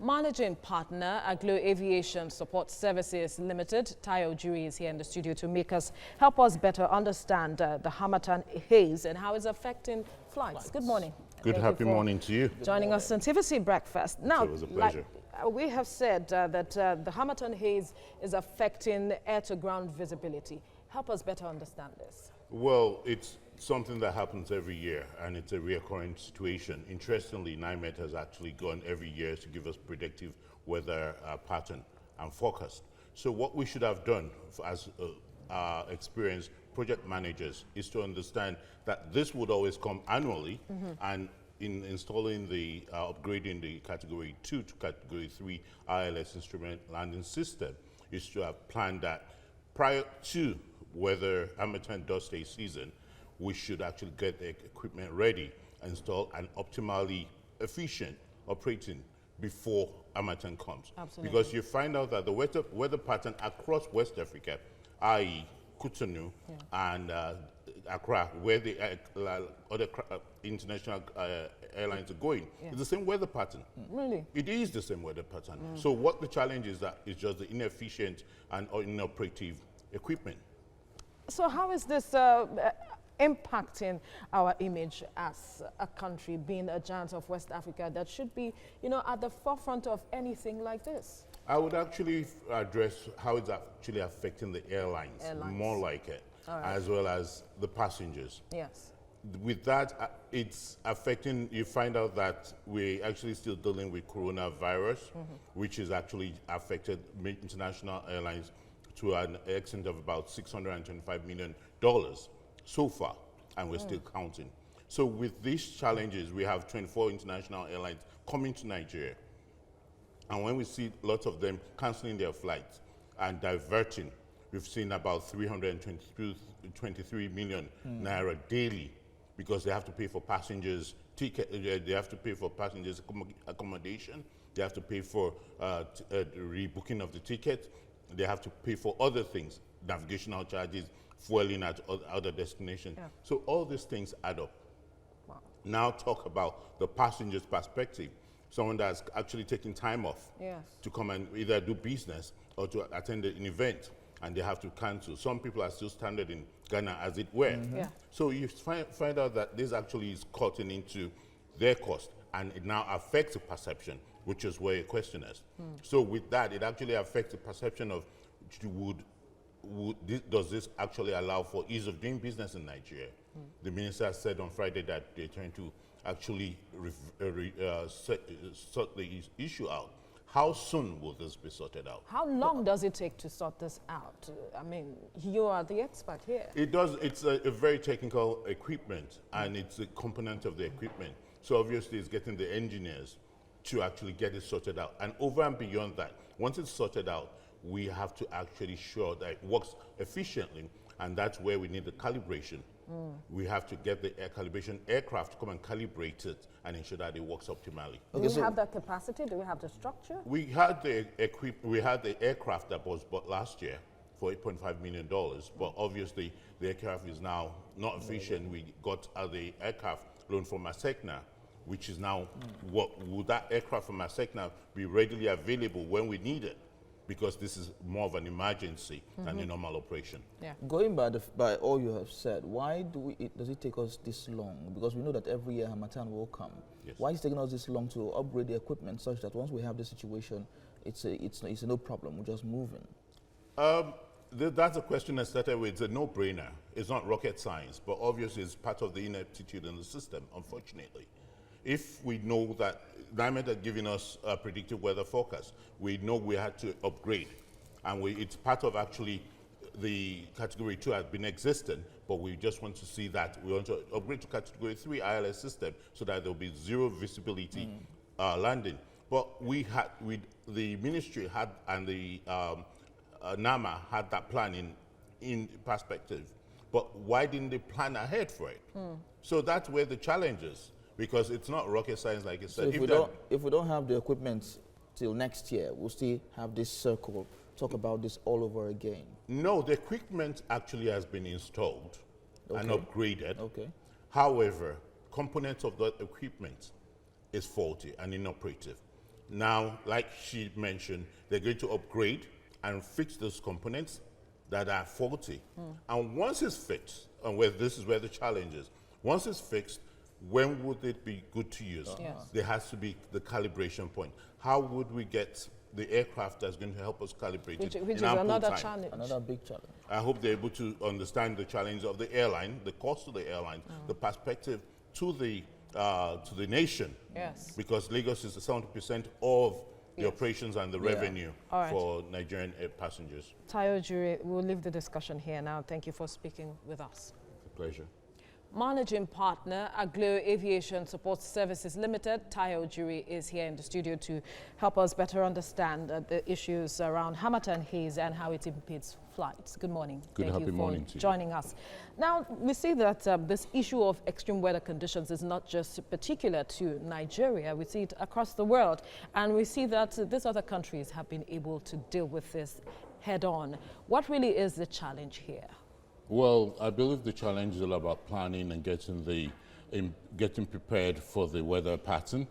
Managing partner, Aglo Aviation Support Services Limited, Tayo Juri, is here in the studio to help us better understand the Harmattan haze and how it's affecting flights. Good morning. Good happy morning to you. Joining us on TVC Breakfast. Now, it was a pleasure. We have said that the Harmattan haze is affecting air-to-ground visibility. Help us better understand this. Well, it's something that happens every year, and it's a recurring situation. Interestingly, NIMET has actually gone every year to give us predictive weather pattern and forecast. So what we should have done as experienced project managers is to understand that this would always come annually, and in installing the upgrading the category 2 to category 3 ILS instrument landing system is to have planned that prior to whether Harmattan does stay season, we should actually get the equipment ready, install and optimally efficient operating before Harmattan comes. Absolutely. Because you find out that the weather pattern across West Africa, i.e. Cotonou and Accra, where the other international airlines are going, it's the same weather pattern. Really? It is the same weather pattern. So what the challenge is that it's just the inefficient and inoperative equipment. So how is this impacting our image as a country, being a giant of West Africa that should be, at the forefront of anything like this? I would actually address how it's actually affecting the airlines. More like it, as well as the passengers. Yes. With that, it's affecting, you find out that we're actually still dealing with coronavirus, which has actually affected international airlines to an extent of about $625 million so far, and we're still counting. So with these challenges, we have 24 international airlines coming to Nigeria. And when we see lots of them canceling their flights and diverting, we've seen about 323 million naira daily, because they have to pay for passengers' ticket, they have to pay for passengers' accommodation, they have to pay for rebooking of the ticket, they have to pay for other things, navigational charges, fueling at other destinations. Yeah. So all these things add up. Wow. Now talk about the passenger's perspective. Someone that's actually taking time off to come and either do business or to attend an event, and they have to cancel. Some people are still stranded in Ghana, as it were. So you find out that this actually is cutting into their cost, and it now affects the perception, which is where your question is. So with that, it actually affects the perception of does this actually allow for ease of doing business in Nigeria? The minister said on Friday that they're trying to actually sort the issue out. How soon will this be sorted out? How long does it take to sort this out? I mean, you are the expert here. It does. It's a very technical equipment, and it's a component of the equipment. So obviously, it's getting the engineers to actually get it sorted out. And over and beyond that, once it's sorted out, we have to actually ensure that it works efficiently, and that's where we need the calibration. We have to get the calibration aircraft to come and calibrate it and ensure that it works optimally. Do we have the capacity? Do we have the structure? We had the aircraft that was bought last year for $8.5 million, but obviously the aircraft is now not efficient. We got the aircraft loan from Masecna, which is now, would that aircraft from Masecna be readily available when we need it? Because this is more of an emergency than a normal operation. Yeah. Going by all you have said, why does it take us this long? Because we know that every year Harmattan will come. Yes. Why is it taking us this long to upgrade the equipment such that once we have this situation, it's a no problem, we're just moving? That's a question that started with. It's a no-brainer. It's not rocket science, but obviously it's part of the ineptitude in the system, unfortunately. If we know that NIMET had given us a predictive weather forecast, we know we had to upgrade. And it's part of actually the category 2 has been existing, but we just want to see that we want to upgrade to category 3 ILS system so that there'll be zero visibility landing. But the ministry had, and the NAMA had that plan in perspective. But why didn't they plan ahead for it? So that's where the challenge is. Because it's not rocket science, like you said. So if we don't have the equipment till next year, we'll still have this circle, talk about this all over again. No, the equipment actually has been installed and upgraded. Okay. However, components of that equipment is faulty and inoperative. Now, like she mentioned, they're going to upgrade and fix those components that are faulty. And once it's fixed, and this is where the challenge is, once it's fixed, when would it be good to use? Yes. There has to be the calibration point. How would we get the aircraft that's going to help us calibrate Which it is in ample another time? challenge. Another big challenge. I hope they're able to understand the challenge of the airline, the cost of the airline, the perspective to the nation. Yes. Because Lagos is 70% of the operations and the revenue All right. for Nigerian air passengers. Tayo Jure, we'll leave the discussion here now. Thank you for speaking with us. A pleasure. Managing partner, Aglo Aviation Support Services Limited, Tayo Jure, is here in the studio to help us better understand the issues around Harmattan haze and how it impedes flights. Good morning. Happy morning to you. Joining us. Now, we see that this issue of extreme weather conditions is not just particular to Nigeria. We see it across the world. And we see that these other countries have been able to deal with this head on. What really is the challenge here? Well, I believe the challenge is all about planning and getting prepared for the weather pattern,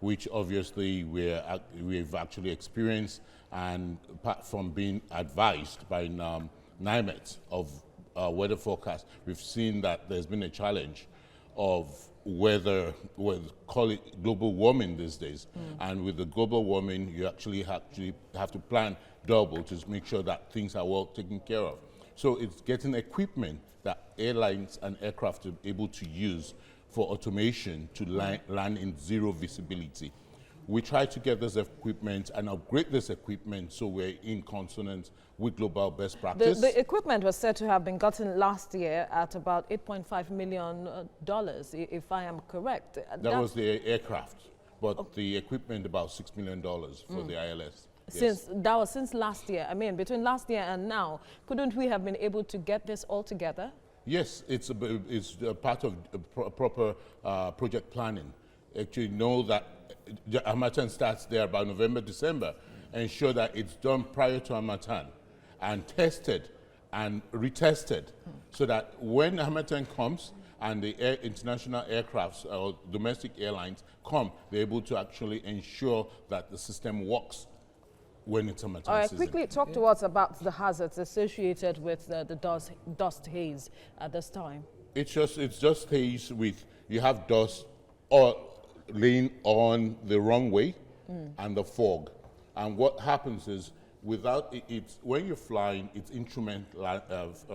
which obviously we've actually experienced, and apart from being advised by NIMET of weather forecast, we've seen that there's been a challenge of weather, call it global warming these days. And with the global warming, you actually have to plan double to make sure that things are well taken care of. So it's getting equipment that airlines and aircraft are able to use for automation to land in zero visibility. We try to get this equipment and upgrade this equipment so we're in consonance with global best practice. The equipment was said to have been gotten last year at about $8.5 million, if I am correct. That was the aircraft, but the equipment about $6 million for the ILS. That was since last year. I mean, between last year and now, couldn't we have been able to get this all together? Yes, it's a part of proper project planning. Actually, know that Harmattan starts there about November, December. Ensure that it's done prior to Harmattan and tested and retested, so that when Harmattan comes and the international aircrafts or domestic airlines come, they're able to actually ensure that the system works when it's Harmattan season. Quickly talk to us about the hazards associated with the dust haze at this time. It's just haze with, you have dust or laying on the runway and the fog. And what happens is, without when you're flying, it's instrument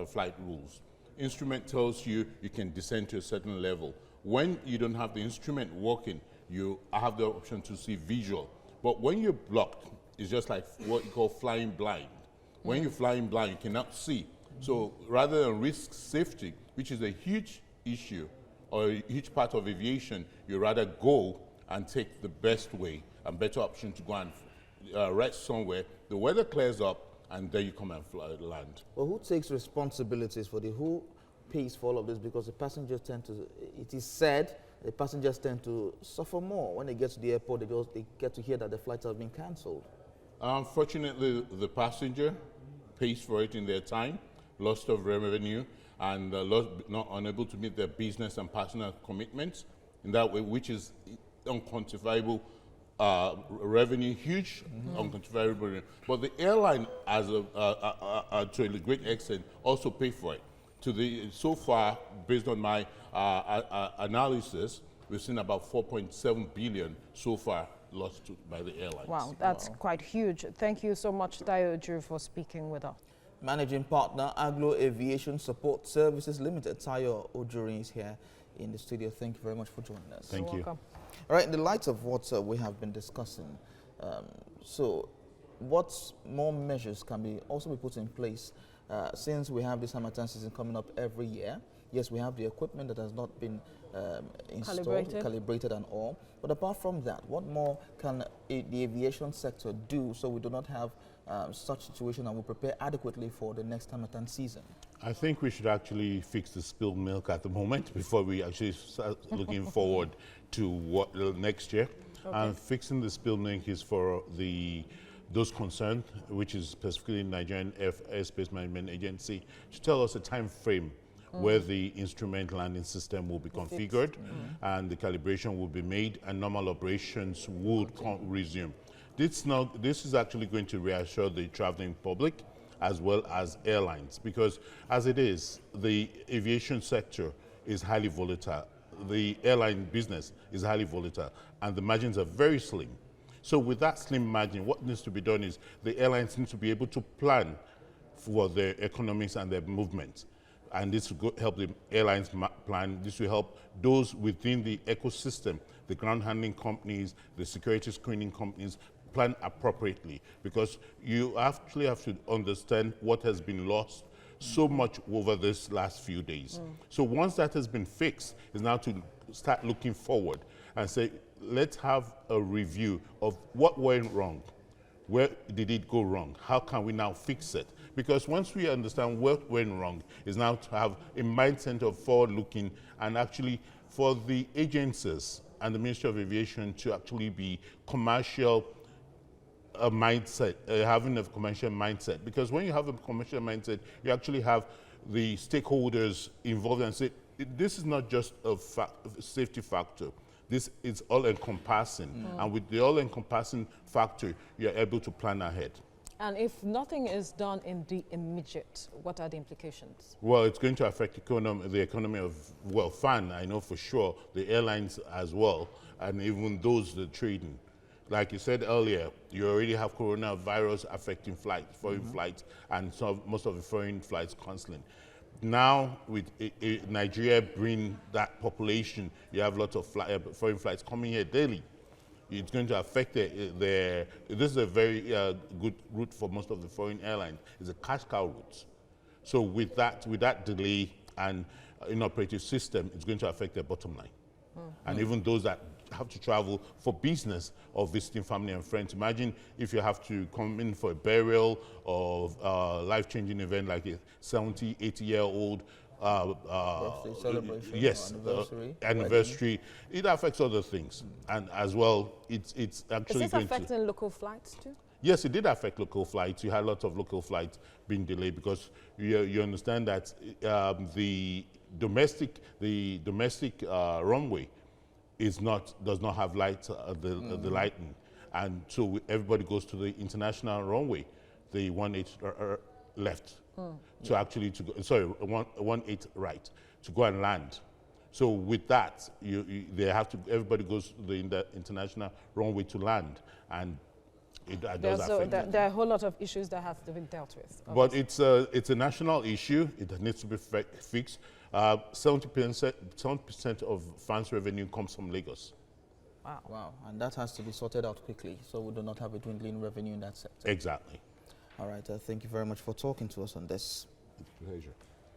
flight rules. Instrument tells you you can descend to a certain level. When you don't have the instrument working, you have the option to see visual. But when you're blocked, it's just like what you call flying blind. When you're flying blind, you cannot see. So rather than risk safety, which is a huge issue or a huge part of aviation, you rather go and take the best way and better option to go and rest somewhere. The weather clears up, and then you come and land. Well, who takes responsibilities for who pays for all of this? Because the passengers tend to, it is said, the passengers tend to suffer more. When they get to the airport, they get to hear that the flights have been cancelled. Unfortunately, the passenger pays for it in their time, loss of revenue, and not unable to meet their business and personal commitments in that way, which is unquantifiable revenue, huge unquantifiable revenue. But the airline, to a great extent, also pay for it. So far, based on my analysis, we've seen about 4.7 billion so far lost by the airlines. Wow, that's quite huge. Thank you so much, Tayo Jure, for speaking with us. Managing partner, Aglo Aviation Support Services Limited, Tayo Ojuri, is here in the studio. Thank you very much for joining us. Thank you. Welcome. All right, in the light of what we have been discussing, so what more measures can also be put in place since we have this Harmattan season coming up every year? Yes, we have the equipment that has not been installed, calibrated and all. But apart from that, what more can the aviation sector do so we do not have such situation and we prepare adequately for the next Harmattan season? I think we should actually fix the spilled milk at the moment before we actually start looking forward to what next year. Okay. And fixing the spilled milk is for those concerned, which is specifically Nigerian Airspace Management Agency, to tell us a time frame where the instrument landing system will be configured and the calibration will be made and normal operations would resume. This is actually going to reassure the traveling public as well as airlines, because as it is, the aviation sector is highly volatile. The airline business is highly volatile, and the margins are very slim. So with that slim margin, what needs to be done is the airlines need to be able to plan for their economics and their movement. And this will help the airlines plan. This will help those within the ecosystem, the ground handling companies, the security screening companies, plan appropriately, because you actually have to understand what has been lost so much over this last few days. So once that has been fixed, is now to start looking forward and say, let's have a review of what went wrong. Where did it go wrong? How can we now fix it? Because once we understand what went wrong, is now to have a mindset of forward-looking, and actually for the agencies and the Ministry of Aviation to actually be commercial mindset, having a commercial mindset. Because when you have a commercial mindset, you actually have the stakeholders involved and say, this is not just a safety factor. This is all-encompassing. And with the all-encompassing factor, you're able to plan ahead. And if nothing is done in the immediate, what are the implications? Well, it's going to affect the economy of, well, FAN, I know for sure, the airlines as well, and even those that are trading. Like you said earlier, you already have coronavirus affecting flights, foreign flights, and most of the foreign flights cancelling. Now, with Nigeria bring that population, you have lots of foreign flights coming here daily. It's going to affect this is a very good route for most of the foreign airlines. It's a cash cow route. So with that delay and inoperative system, it's going to affect their bottom line. And even those that have to travel for business or visiting family and friends. Imagine if you have to come in for a burial or a life-changing event like a 70, 80-year-old birthday celebration, yes, anniversary. It affects other things, and as well, it's actually Is this affecting local flights too? Yes, it did affect local flights. You had lots of local flights being delayed because you understand that the domestic runway does not have the lighting, and so everybody goes to the international runway, the 18 left. To actually sorry, 18 right, to go and land. So with that, everybody goes to the international runway to land, and that does affect. There are a whole lot of issues that have to be dealt with. But it's a national issue. It needs to be fixed. 70% of FAN's revenue comes from Lagos. Wow, and that has to be sorted out quickly, so we do not have a dwindling revenue in that sector. Exactly. All right, thank you very much for talking to us on this. Pleasure.